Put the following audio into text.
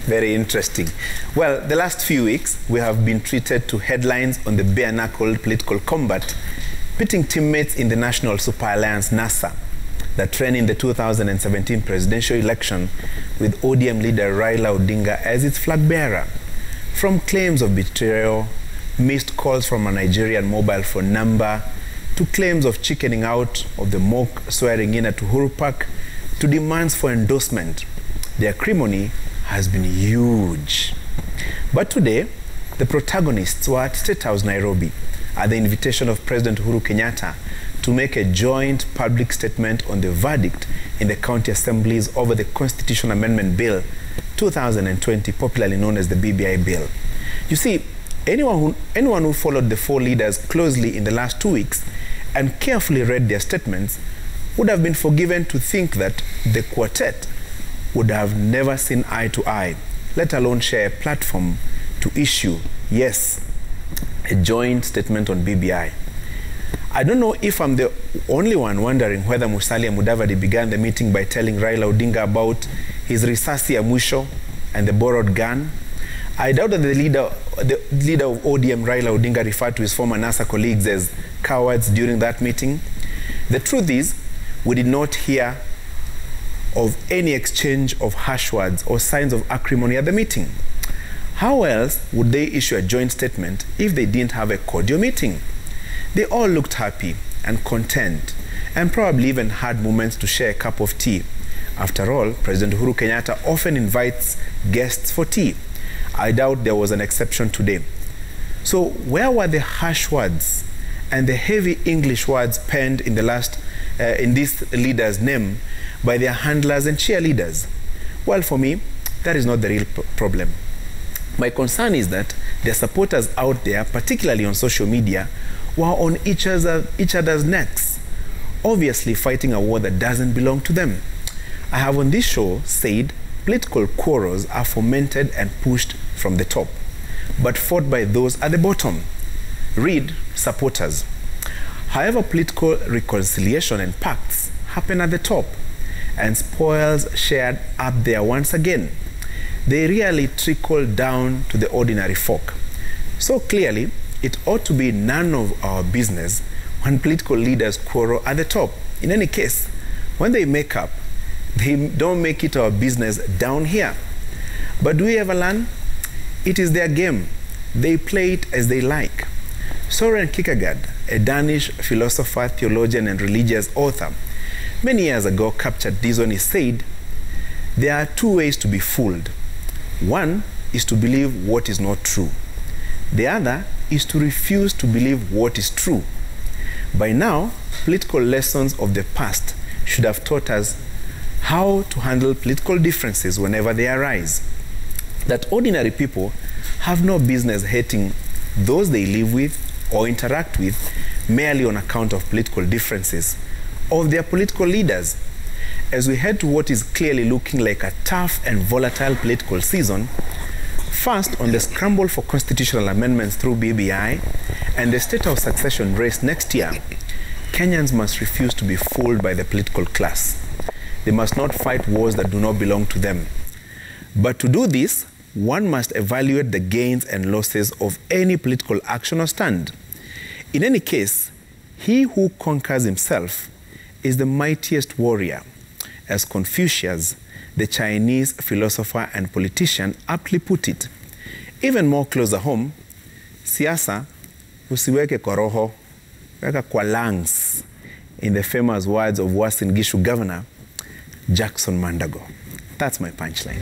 Very interesting. Well, the last few weeks, we have been treated to headlines on the bare-knuckled political combat pitting teammates in the National Super Alliance, NASA, that ran in the 2017 presidential election with ODM leader Raila Odinga as its flag bearer. From claims of betrayal, missed calls from a Nigerian mobile phone number, to claims of chickening out of the mock swearing in at Uhuru Park, to demands for endorsement, the acrimony has been huge. But today, the protagonists were at State House, Nairobi, at the invitation of President Uhuru Kenyatta to make a joint public statement on the verdict in the county assemblies over the Constitution Amendment Bill 2020, popularly known as the BBI Bill. You see, anyone who followed the four leaders closely in the last 2 weeks and carefully read their statements would have been forgiven to think that the quartet would have never seen eye to eye, let alone share a platform to issue, yes, a joint statement on BBI. I don't know if I'm the only one wondering whether Musalia Mudavadi began the meeting by telling Raila Odinga about his risasi ya mwisho and the borrowed gun. I doubt that the leader of ODM, Raila Odinga, referred to his former NASA colleagues as cowards during that meeting. The truth is, we did not hear of any exchange of harsh words or signs of acrimony at the meeting. How else would they issue a joint statement if they didn't have a cordial meeting? They all looked happy and content, and probably even had moments to share a cup of tea. After all, President Uhuru Kenyatta often invites guests for tea. I doubt there was an exception today. So where were the harsh words and the heavy English words penned in this leader's name by their handlers and cheerleaders? Well, for me, that is not the real problem. My concern is that their supporters out there, particularly on social media, were on each other's necks, obviously fighting a war that doesn't belong to them. I have on this show said political quarrels are fomented and pushed from the top, but fought by those at the bottom. Read supporters. However, political reconciliation and pacts happen at the top, and spoils shared up there once again. They really trickle down to the ordinary folk. So clearly, it ought to be none of our business when political leaders quarrel at the top. In any case, when they make up, they don't make it our business down here. But do we ever learn? It is their game. They play it as they like. Soren Kierkegaard, a Danish philosopher, theologian, and religious author, many years ago captured this when he said, there are two ways to be fooled. One is to believe what is not true. The other is to refuse to believe what is true. By now, political lessons of the past should have taught us how to handle political differences whenever they arise. That ordinary people have no business hating those they live with or interact with merely on account of political differences of their political leaders. As we head to what is clearly looking like a tough and volatile political season, first on the scramble for constitutional amendments through BBI and the State House succession race next year, Kenyans must refuse to be fooled by the political class. They must not fight wars that do not belong to them. But to do this, one must evaluate the gains and losses of any political action or stand. In any case, he who conquers himself is the mightiest warrior, as Confucius, the Chinese philosopher and politician, aptly put it. Even more closer home, siasa usiweke kwa roho, weka kwa lungs, in the famous words of Uasin Gishu governor, Jackson Mandago. That's my punchline.